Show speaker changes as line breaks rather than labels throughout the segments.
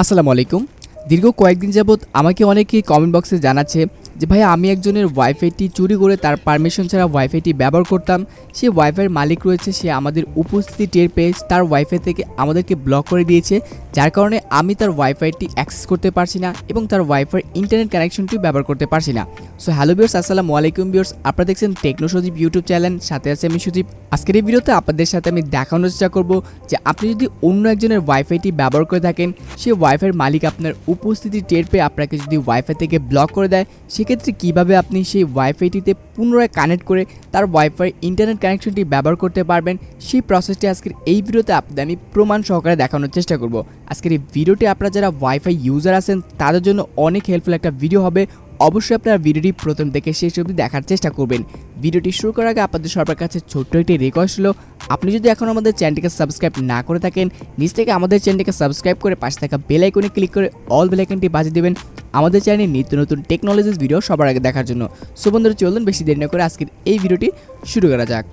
আসসালামু আলাইকুম। দীর্ঘ কয়েকদিন যাবৎ আমাকে অনেকেই কমেন্ট বক্সে জানাচ্ছে যে ভাইয়া আমি একজনের ওয়াইফাইটি চুরি করে তার পারমিশন ছাড়া ওয়াইফাইটি ব্যবহার করতাম। সে ওয়াইফাইয়ের মালিক রয়েছে, সে আমাদের উপস্থিতি টের পেয়ে তার ওয়াইফাই থেকে আমাদেরকে ব্লক করে দিয়েছে, যার কারণে আমি তার ওয়াইফাইটি অ্যাক্সেস করতে পারছি না এবং তার ওয়াইফাই ইন্টারনেট কানেকশনটিও ব্যবহার করতে পারছি না। সো হ্যালো ভিউয়ার্স, আসসালামু আলাইকুম ভিউয়ার্স, আপনারা দেখছেন টেকনো সজীব ইউটিউব চ্যানেল, সাথে আছে আমি সজীব। আজকের এই ভিডিওতে আপনাদের সাথে আমি দেখানোর চেষ্টা করব যে আপনি যদি অন্য একজনের ওয়াইফাইটি ব্যবহার করে থাকেন, সেই ওয়াইফাইয়ের মালিক আপনার উপস্থিতি টের পেয়ে আপনাকে যদি ওয়াইফাই থেকে ব্লক করে দেয়, সেক্ষেত্রে কীভাবে আপনি সেই ওয়াইফাইটিতে পুনরায় কানেক্ট করে তার ওয়াইফাই ইন্টারনেট কানেকশনটি ব্যবহার করতে পারবেন, সেই প্রসেসটি আজকের এই ভিডিওতে আপনাদের আমি প্রমাণ সহকারে দেখানোর চেষ্টা করব। আজকের এই ভিডিওটি আপনারা যারা ওয়াইফাই ইউজার আছেন তাদের জন্য অনেক হেল্পফুল একটা ভিডিও হবে। অবশ্যই আপনারা ভিডিওটি প্রথম থেকে শেষ অবধি দেখার চেষ্টা করবেন। ভিডিওটি শুরু করার আগে আপনাদের সবার কাছে ছোট্ট একটি রিকোয়েস্ট হলো, আপনি যদি এখন আমাদের চ্যানেলটিকে সাবস্ক্রাইব না করে থাকেন, নিচ থেকে আমাদের চ্যানেলটিকে সাবস্ক্রাইব করে পাশে থাকা বেল আইকনে ক্লিক করে অল বেল আইকনটি বাজিয়ে দেবেন আমাদের চ্যানেলে নিত্য নতুন টেকনোলজিস ভিডিও সবার আগে দেখার জন্য। সো বন্ধুরা চলুন বেশি দেরি না করে আজকের এই ভিডিওটি শুরু করা যাক।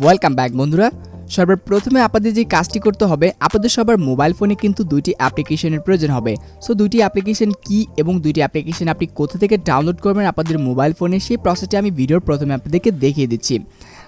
ওয়েলকাম ব্যাক বন্ধুরা। সর্বপ্রথমে আপনাদের যে কাজটি করতে হবে, আপনাদের সবার মোবাইল ফোনে কিন্তু দুইটি অ্যাপ্লিকেশনের প্রয়োজন হবে। সো দুইটি অ্যাপ্লিকেশন কি এবং দুইটি অ্যাপ্লিকেশন আপনি কোথা থেকে ডাউনলোড করবেন আপনাদের মোবাইল ফোনে, সেই প্রসেসটি আমি ভিডিওর প্রথমে আপনাদেরকে দেখিয়ে দিচ্ছি।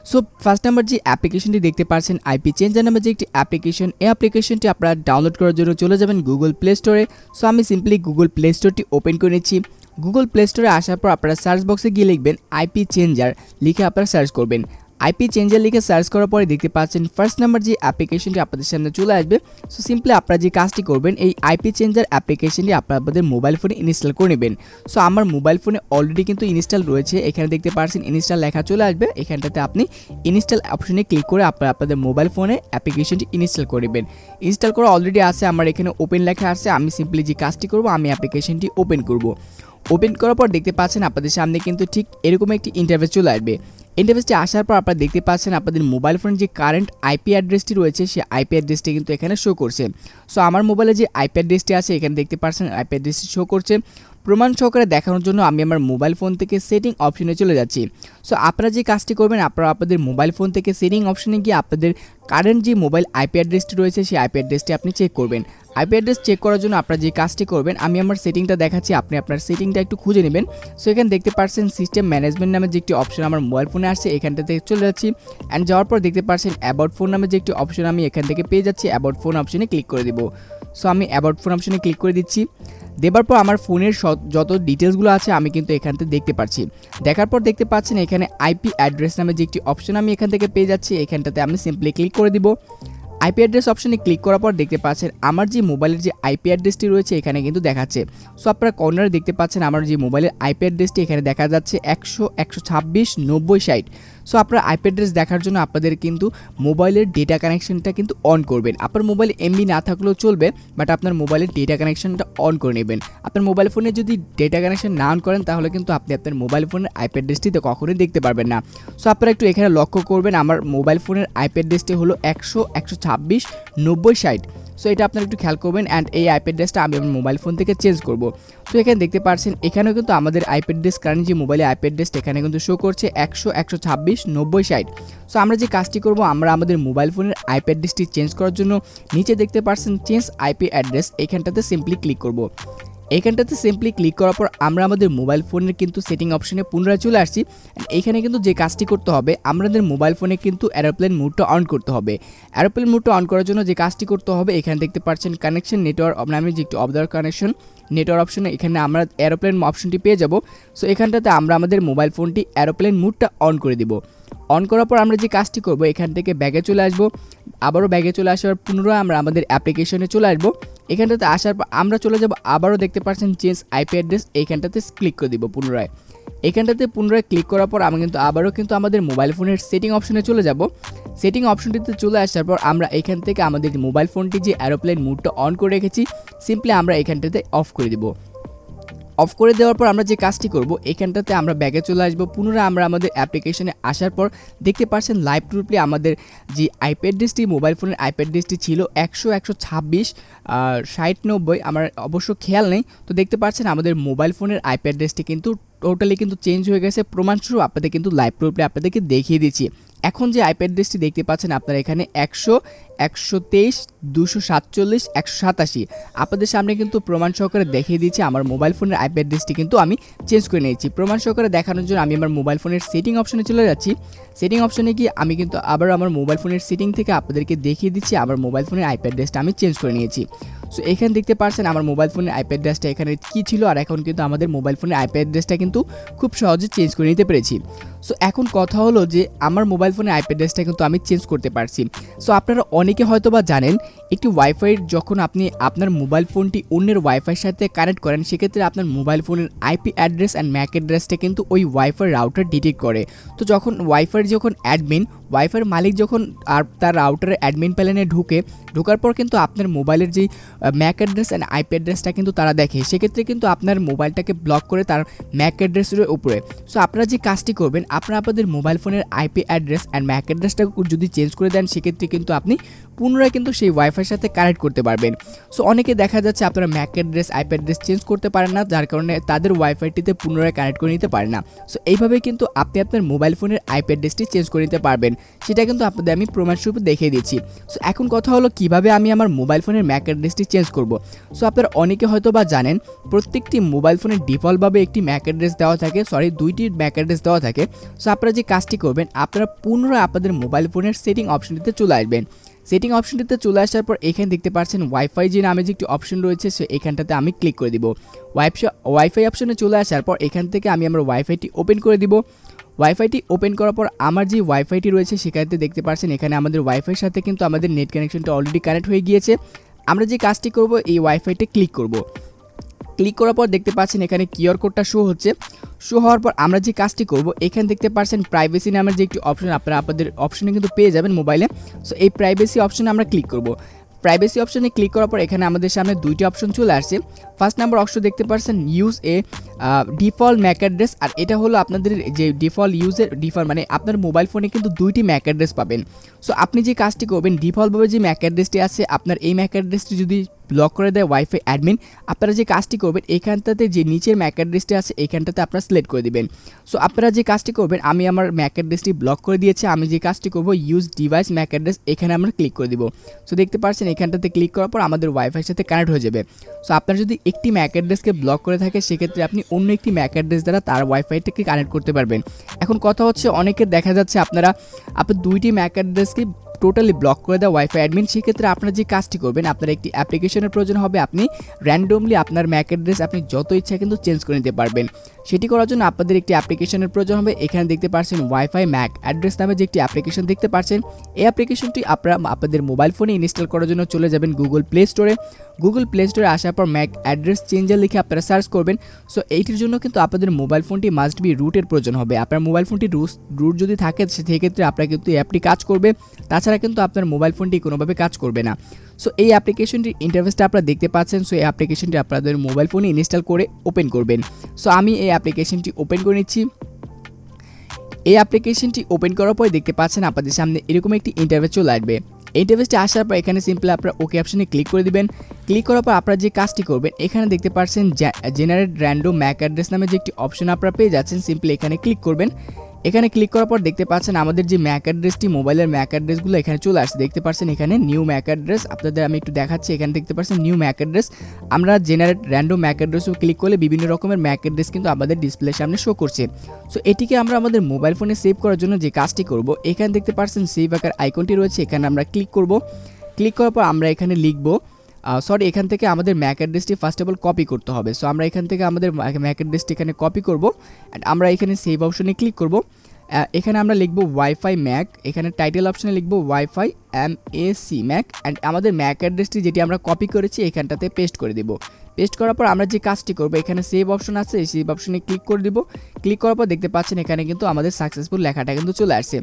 সো ফার্স্ট নাম্বার যে অ্যাপ্লিকেশনটি দেখতে পাচ্ছেন আইপি চেঞ্জার নামে যে একটি অ্যাপ্লিকেশন, এই অ্যাপ্লিকেশনটি আপনারা ডাউনলোড করার জন্য চলে যাবেন গুগল প্লে স্টোরে। সো আমি সিম্পলি গুগল প্লে স্টোরটি ওপেন করে নিচ্ছি। গুগল প্লে স্টোরে আসার পর আপনারা সার্চ বক্সে গিয়ে লিখবেন আইপি চেঞ্জার, লিখে আপনারা সার্চ করবেন। আইপি চেঞ্জার লিখে সার্চ করার পরে দেখতে পাচ্ছেন ফার্স্ট নাম্বার যে অ্যাপ্লিকেশনটি আপনাদের সামনে চলে আসবে। সো সিম্পলি আপনারা যে কাজটি করবেন, এই আইপি চেঞ্জার অ্যাপ্লিকেশনটি আপনাদের মোবাইল ফোনে ইনস্টল করে নেবেন। সো আমার মোবাইল ফোনে অলরেডি কিন্তু ইনস্টল রয়েছে, এখানে দেখতে পাচ্ছেন ইনস্টল লেখা চলে আসবে। এখানটাতে আপনি ইনস্টল অপশনে ক্লিক করে আপনাদের মোবাইল ফোনে অ্যাপ্লিকেশনটি ইনস্টল করে নেবেন। ইনস্টল করা অলরেডি আছে, আমার এখানে ওপেন লেখা আছে। আমি সিম্পলি যে কাজটি করব, আমি অ্যাপ্লিকেশনটি ওপেন করব। ওপেন করার পর দেখতে পাচ্ছেন আপনাদের সামনে কিন্তু ঠিক এরকম একটি ইন্টারফেস চলে আসবে। ইন্টারফেসটি আসার পর আপনারা দেখতে পাচ্ছেন আপনাদের মোবাইল ফোনের যে কারেন্ট আইপি অ্যাড্রেসটি রয়েছে, সেই আইপি অ্যাড্রেসটি কিন্তু এখানে শো করছে। সো আমার মোবাইলে যে আইপি অ্যাড্রেসটি আছে, এখানে দেখতে পাচ্ছেন আইপি অ্যাড্রেসটি শো করছে। প্রমাণ সহকারে দেখানোর জন্য আমি আমার মোবাইল ফোন থেকে সেটিং অপশনে চলে যাচ্ছি। সো আপনারা যে কাজটি করবেন, আপনারা আপনাদের মোবাইল ফোন থেকে সেটিং অপশনে গিয়ে আপনাদের কারেন্ট যে মোবাইল আইপি অ্যাড্রেসটি রয়েছে, সেই আইপি অ্যাড্রেসটি আপনি চেক করবেন। আইপি অ্যাড্রেস চেক করার জন্য আপনারা যে কাজটি করবেন, আমি আমার সেটিংটা দেখাচ্ছি, আপনি আপনার সেটিংটা একটু খুঁজে নেবেন। সো এখানে দেখতে পাচ্ছেন সিস্টেম ম্যানেজমেন্ট নামে যে একটি অপশন আমার মোবাইল ফোনে আসছে, এখানটাতে চলে যাচ্ছি। অ্যান্ড যাওয়ার পর দেখতে পাচ্ছেন অ্যাবাউট ফোন নামে যে একটি অপশন আমি এখান থেকে পেয়ে যাচ্ছি, অ্যাবাউট ফোন অপশনে ক্লিক করে দেবো। সো আমি অ্যাবাউট ফোন অপশনে ক্লিক করে দিচ্ছি। দেবার পর আমার ফোনের যত ডিটেলসগুলো আছে আমি কিন্তু এখান থেকে দেখতে পাচ্ছি। দেখার পর দেখতে পাচ্ছেন এখানে আইপি অ্যাড্রেস নামে যে একটি অপশন আমি এখান থেকে পেয়ে যাচ্ছি, এখানটাতে আমি সিম্পলি ক্লিক করে দিব। আইপি অ্যাড্রেস অপশনে ক্লিক করার পর দেখতে পাচ্ছেন আমার যে মোবাইলের যে আইপি অ্যাড্রেসটি রয়েছে এখানে কিন্তু দেখাচ্ছে। সো আপনারা কর্নারে দেখতে পাচ্ছেন আমার যে মোবাইলের আইপি অ্যাড্রেসটি এখানে দেখা যাচ্ছে 100.126.90.60। সো আপনারা আইপি অ্যাড্রেস দেখার জন্য আপনাদের কিন্তু মোবাইলের ডেটা কানেকশনটা কিন্তু অন করবেন। আপনার মোবাইলে এমবি না থাকলেও চলবে, বাট আপনার মোবাইলের ডেটা কানেকশনটা অন করে নেবেন। আপনার মোবাইল ফোনে যদি ডেটা কানেকশন না অন করেন, তাহলে কিন্তু আপনি আপনার মোবাইল ফোনের আইপি অ্যাড্রেসটিতে কখনোই দেখতে পারবেন না। সো আপনারা একটু এখানে লক্ষ্য করবেন, আমার মোবাইল ফোনের আইপি অ্যাড্রেসটি হলো 100.126.90.60। সো এটা আপনারা একটু খেয়াল করবেন। অ্যান্ড এই আইপি অ্যাড্রেসটা আমি আমার মোবাইল ফোন থেকে চেঞ্জ করব। তো এখানে দেখতে পাচ্ছেন এখানেও কিন্তু আমাদের আইপি অ্যাড্রেস কারেন্ট যে মোবাইলের আইপি অ্যাড্রেসটা এখানে কিন্তু শো করছে 100.126.90.60। সো আমরা যে কাজটি করব, আমরা আমাদের মোবাইল ফোনের আইপি অ্যাড্রেসটি চেঞ্জ করার জন্য নিচে দেখতে পাচ্ছেন চেঞ্জ আইপি অ্যাড্রেস, এখানটাতে সিম্পলি ক্লিক করব। এখানটাতে সিম্পলি ক্লিক করার পর আমরা আমাদের মোবাইল ফোনের কিন্তু সেটিং অপশনে পুনরায় চলে আসছি। এখানে কিন্তু যে কাজটি করতে হবে, আমাদের মোবাইল ফোনে কিন্তু এরোপ্লেন মোডটা অন করতে হবে। এরোপ্লেন মোডটা অন করার জন্য যে কাজটি করতে হবে, এখানে দেখতে পাচ্ছেন কানেকশন নেটওয়ার্ক নামে যে একটি অবদার কানেকশন নেটওয়ার্ক অপশনে এখানে আমরা এরোপ্লেন অপশনটি পেয়ে যাব। সো এখানটাতে আমরা আমাদের মোবাইল ফোনটি এরোপ্লেন মোডটা অন করে দিব। অন করার পর আমরা যে কাজটি করব, এখান থেকে ব্যাগে চলে আসব। আবারও ব্যাগে চলে আসার পুনরায় আমরা আমাদের অ্যাপ্লিকেশনে চলে আসবো। এখানটাতে আসার পর আমরা চলে যাব, আবারও দেখতে পাচ্ছেন চেঞ্জ আইপি অ্যাড্রেস, এইখানটাতে ক্লিক করে দিব পুনরায়। এখানটাতে পুনরায় ক্লিক করার পর আমি কিন্তু আবারও কিন্তু আমাদের মোবাইল ফোনের সেটিং অপশনে চলে যাব। সেটিং অপশনটিতে চলে আসার পর আমরা এখান থেকে আমাদের মোবাইল ফোনটি যে এরোপ্লেন মোডটা অন করে রেখেছি, সিম্পলি আমরা এখানটাতে অফ করে দিব। অফ করে দেওয়ার পর আমরা যে কাজটি করব, এখানটাতে আমরা ব্যাগে চলে আসবো। পুনরায় আমরা আমাদের অ্যাপ্লিকেশনে আসার পর দেখতে পাচ্ছেন লাইভ টু রিপ্লে আমাদের যে আইপি অ্যাড্রেসটি মোবাইল ফোনের আইপি অ্যাড্রেসটি ছিল 100.126.60.90, আমার অবশ্য খেয়াল নেই। তো দেখতে পাচ্ছেন আমাদের মোবাইল ফোনের আইপি অ্যাড্রেসটি কিন্তু টোটালি কিন্তু চেঞ্জ হয়ে গেছে। প্রমাণস্বরূপ আপনাদের কিন্তু লাইভ প্রুফে আপনাদেরকে দেখিয়ে দিচ্ছি। এখন যে আইপি অ্যাড্রেসটি দেখতে পাচ্ছেন আপনারা এখানে 100 123 247 187 আপনাদের সামনে কিন্তু প্রমাণ সহকারে দেখিয়ে দিচ্ছি। আমার মোবাইল ফোনের আইপি অ্যাড্রেসটি কিন্তু আমি চেঞ্জ করে নিয়েছি। প্রমাণ সহকারে দেখানোর জন্য আমি আমার মোবাইল ফোনের সেটিং অপশনে চলে যাচ্ছি। সেটিং অপশনে গিয়ে আমি কিন্তু আবার আমার মোবাইল ফোনের সেটিং থেকে আপনাদেরকে দেখিয়ে দিচ্ছি আমার মোবাইল ফোনের আইপি অ্যাড্রেসটা আমি চেঞ্জ করে নিয়েছি। সো এখানে দেখতে পাচ্ছেন আমার মোবাইল ফোনের আইপি অ্যাড্রেসটা এখানে কী ছিল, আর এখন কিন্তু আমাদের মোবাইল ফোনের আইপি অ্যাড্রেসটা কিন্তু খুব সহজে চেঞ্জ করে নিতে পেরেছি। সো এখন কথা হলো যে আমার মোবাইল ফোনের আইপি অ্যাড্রেসটা কিন্তু আমি চেঞ্জ করতে পারছি। সো আপনারা অনেকে হয়তো বা জানেন একটি ওয়াইফাই যখন আপনি আপনার মোবাইল ফোনটি অন্যের ওয়াইফাইয়ের সাথে কানেক্ট করেন, সেক্ষেত্রে আপনার মোবাইল ফোনের আইপি অ্যাড্রেস অ্যান্ড ম্যাক অ্যাড্রেসটা কিন্তু ওই ওয়াইফাই রাউটার ডিটেক্ট করে। তো যখন ওয়াইফাইয়ের যখন ওয়াইফাইয়ের মালিক যখন আর তার রাউটারের অ্যাডমিন প্যানেলে ঢোকার পর কিন্তু আপনার মোবাইলের যে ম্যাক অ্যাড্রেস অ্যান্ড আইপি অ্যাড্রেসটা কিন্তু তারা দেখে, সেক্ষেত্রে কিন্তু আপনার মোবাইলটাকে ব্লক করে তার ম্যাক অ্যাড্রেসের উপরে। সো আপনারা যে কাজটি করবেন, আপনারা আপনাদের মোবাইল ফোনের আইপি অ্যাড্রেস অ্যান্ড ম্যাক অ্যাড্রেসটা যদি চেঞ্জ করে দেন, সেক্ষেত্রে কিন্তু আপনি পুনরায় কিন্তু সেই ওয়াইফাইয়ের সাথে কানেক্ট করতে পারবেন। সো অনেকে দেখা যাচ্ছে আপনারা Mac address IP address change করতে পারেন না, যার কারণে তাদের ওয়াইফাইটিতে পুনরায় কানেক্ট করে নিতে পারেন না। সো এইভাবে কিন্তু আপনি আপনার মোবাইল ফোনের আইপি অ্যাড্রেসটি চেঞ্জ করে নিতে পারবেন, সেটা কিন্তু আপনাদের আমি প্রমাণস্বরূপ দেখিয়ে দিচ্ছি। সো এখন কথা হলো কিভাবে আমি আমার মোবাইল ফোনের ম্যাক অ্যাড্রেসটি চেঞ্জ করব। সো আপনারা অনেকে হয়তো বা জানেন প্রত্যেকটি মোবাইল ফোনের ডিফল্টভাবে একটি ম্যাক অ্যাড্রেস দেওয়া থাকে, দুইটি ম্যাক অ্যাড্রেস দেওয়া থাকে। সো আপনারা যে কাজটি করবেন, আপনারা পুনরায় আপনাদের মোবাইল ফোনের সেটিং অপশনটিতে চলে আসবেন। সেটিং অপশনটিতে চলে আসার পর এখানে দেখতে পাচ্ছেন ওয়াইফাই যে নামে যে একটি অপশন রয়েছে, সো এখানটাতে আমি ক্লিক করে দিব। ওয়াইফাই অপশনে চলে আসার পর এখান থেকে আমি আমার ওয়াইফাইটি ওপেন করে দিব। ওয়াইফাইটি ওপেন করার পর আমার যে ওয়াইফাইটি রয়েছে সেখানে দেখতে পাচ্ছেন এখানে আমাদের ওয়াইফাইয়ের সাথে কিন্তু আমাদের নেট কানেকশনটা অলরেডি কানেক্ট হয়ে গিয়েছে। আমরা যে কাজটি করব, এই ওয়াইফাইতে ক্লিক করব। ক্লিক করার পর দেখতে পাচ্ছেন এখানে কিউআর কোডটা শো হচ্ছে। শো হওয়ার পর আমরা যে কাজটি করব, এখানে দেখতে পাচ্ছেন প্রাইভেসি নামের যে একটি অপশন আপনারা আপনাদের অপশনে কিন্তু পেয়ে যাবেন মোবাইলে। সো এই প্রাইভেসি অপশনে আমরা ক্লিক করব। প্রাইভেসি অপশনে ক্লিক করার পর এখানে আমাদের সামনে দুইটি অপশন চলে আসছে। ফার্স্ট নাম্বার অপশন দেখতে পাচ্ছেন use a default MAC address, আর এটা হলো আপনাদের যে ডিফল্ট মানে আপনার মোবাইল ফোনে কিন্তু দুইটি ম্যাক অ্যাড্রেস পাবেন। সো আপনি যে কাজটি করবেন, ডিফল্টভাবে যে ম্যাক অ্যাড্রেসটি আছে আপনার এই ম্যাক অ্যাড্রেসটি যদি ব্লক করে দেয় ওয়াইফাই অ্যাডমিন, আপনারা যে কাজটি করবেন এখানটাতে যে নিচের ম্যাক অ্যাড্রেসটি আছে এখানটাতে আপনারা সিলেক্ট করে দিবেন। সো আপনারা যে কাজটি করবেন, আমি আমার ম্যাক অ্যাড্রেসটি ব্লক করে দিয়েছি, আমি যে কাজটি করব ইউজ ডিভাইস ম্যাক অ্যাড্রেস এখানে আমরা ক্লিক করে দিব। সো দেখতে পাচ্ছেন এখানটাতে ক্লিক করার পর আমাদের ওয়াইফাইয়ের সাথে কানেক্ট হয়ে যাবে। সো আপনার যদি একটি ম্যাক অ্যাড্রেসকে ব্লক করে থাকে, সেক্ষেত্রে আপনি অন্য একটি ম্যাক অ্যাড্রেস দ্বারা তার ওয়াইফাইটাকে কানেক্ট করতে পারবেন। এখন কথা হচ্ছে অনেকের দেখা যাচ্ছে আপনার দুইটি ম্যাক অ্যাড্রেসকে টোটালি ব্লক করে দেয় ওয়াইফাই অ্যাডমিন, সেক্ষেত্রে আপনারা যে কাজটি করবেন, আপনার একটি অ্যাপ্লিকেশনের প্রয়োজন হবে। আপনি র্যান্ডমলি আপনার ম্যাক অ্যাড্রেস আপনি যত ইচ্ছা কিন্তু চেঞ্জ করে নিতে পারবেন। সেটি করার জন্য আপনাদের একটি অ্যাপ্লিকেশনের প্রয়োজন হবে। এখানে দেখতে পাচ্ছেন ওয়াইফাই ম্যাক অ্যাড্রেস নামে যে একটি অ্যাপ্লিকেশন দেখতে পাচ্ছেন, এই অ্যাপ্লিকেশনটি আপনারা আপনাদের মোবাইল ফোনে ইনস্টল করার জন্য চলে যাবেন গুগল প্লে স্টোরে। গুগল প্লে স্টোরে আসার পর ম্যাক অ্যাড্রেস চেঞ্জার লিখে আপনারা সার্চ করবেন। সো এইটির জন্য কিন্তু আপনাদের মোবাইল ফোনটি মাস্ট বি রুটের প্রয়োজন হবে। আপনার মোবাইল ফোনটি রুট যদি থাকে, সেক্ষেত্রে আপনার কিন্তু এই অ্যাপটি কাজ করবে, তাছাড়া কিন্তু আপনার মোবাইল ফোনটি কোনোভাবে কাজ করবে না। সো এই অ্যাপ্লিকেশনটির ইন্টারফেসটা আপনারা দেখতে পাচ্ছেন। সো এই অ্যাপ্লিকেশনটি আপনাদের মোবাইল ফোনে ইনস্টল করে ওপেন করবেন। সো আমি এই অ্যাপ্লিকেশনটি ওপেন করে নিচ্ছি। এই অ্যাপ্লিকেশনটি ওপেন করার পরে দেখতে পাচ্ছেন আপনাদের সামনে এরকম একটি ইন্টারফেস চলে আসবে। এই ইন্টারফেসটি আসার পর এখানে সিম্পলি আপনারা ওকে অপশনে ক্লিক করে দিবেন। ক্লিক করার পর আপনারা যে কাজটি করবেন, এখানে দেখতে পাচ্ছেন জেনারেট র্যান্ডম ম্যাক অ্যাড্রেস নামে যে একটি অপশন আপনারা পেয়ে যাচ্ছেন, সিম্পলি এখানে ক্লিক করবেন। এখানে ক্লিক করার পর দেখতে পাচ্ছেন আমাদের যে ম্যাক অ্যাড্রেসটি মোবাইলের ম্যাক অ্যাড্রেসগুলো এখানে চলে আসছে। দেখতে পাচ্ছেন এখানে নিউ ম্যাক অ্যাড্রেস, আপনাদের আমি একটু দেখাচ্ছি। এখানে দেখতে পাচ্ছেন নিউ ম্যাক অ্যাড্রেস। আমরা জেনারেট র্যান্ডম ম্যাক অ্যাড্রেসও ক্লিক করলে বিভিন্ন রকমের ম্যাক অ্যাড্রেস কিন্তু আমাদের ডিসপ্লের সামনে শো করছে। সো এটিকে আমরা আমাদের মোবাইল ফোনে সেভ করার জন্য যে কাজটি করব, এখানে দেখতে পাচ্ছেন সেভ আকার আইকনটি রয়েছে, এখানে আমরা ক্লিক করব। ক্লিক করার পর আমরা এখানে লিখব এখান থেকে আমাদের ম্যাক অ্যাড্রেসটি ফার্স্ট অফ অল কপি করতে হবে। সো আমরা এখান থেকে আমাদের ম্যাক অ্যাড্রেসটি এখানে কপি করব অ্যান্ড আমরা এখানে সেভ অপশনে ক্লিক করব। এখানে আমরা লিখব ওয়াইফাই ম্যাক, এখানে টাইটেল অপশনে লিখব ওয়াইফাই MAC ম্যাক অ্যান্ড আমাদের ম্যাক অ্যাড্রেসটি যেটি আমরা কপি করেছি এখানটাতে পেস্ট করে দেব। পেস্ট করার পর আমরা যে কাজটি করব, এখানে সেভ অপশন আছে, এই সেভ অপশনে ক্লিক করে দিব। ক্লিক করার পর দেখতে পাচ্ছেন এখানে কিন্তু আমাদের সাকসেসফুল লেখাটা কিন্তু চলে আসছে।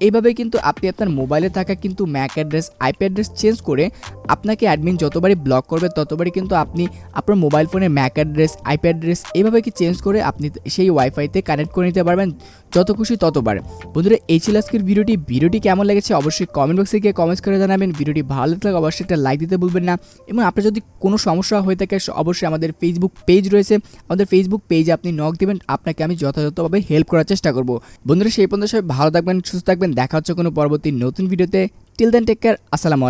এইভাবে কিন্তু আপনি আপনার মোবাইলে থাকা কিন্তু Mac address IP address change করে আপনাকে অ্যাডমিন যতবারই ব্লক করবে ততবারই কিন্তু আপনি আপনার মোবাইল ফোনের ম্যাক অ্যাড্রেস আইপি অ্যাড্রেস এইভাবে কি চেঞ্জ করে আপনি সেই ওয়াইফাইতে কানেক্ট করে নিতে পারবেন যত খুশি ততবার। বন্ধুরা, এই ছিল আজকের ভিডিওটি কেমন লেগেছে অবশ্যই কমেন্ট বক্সে গিয়ে কমেন্টস করে জানাবেন। ভিডিওটি ভালো লাগলে অবশ্যই একটা লাইক দিতে ভুলবেন না, এবং আপনার যদি কোনো সমস্যা হয়ে থাকে অবশ্যই আমাদের ফেসবুক পেজ রয়েছে, আমাদের ফেসবুক পেজে আপনি নক দিবেন, আপনাকে আমি যথাযথভাবে হেল্প করার চেষ্টা করব। বন্ধুরা সেই পর্যন্ত সবাই ভালো থাকবেন, সুস্থ থাকবেন, দেখা হচ্ছে কোনো পরবর্তী নতুন ভিডিওতে। টিল দেন টেক কেয়ার, আসসালামু আলাইকুম।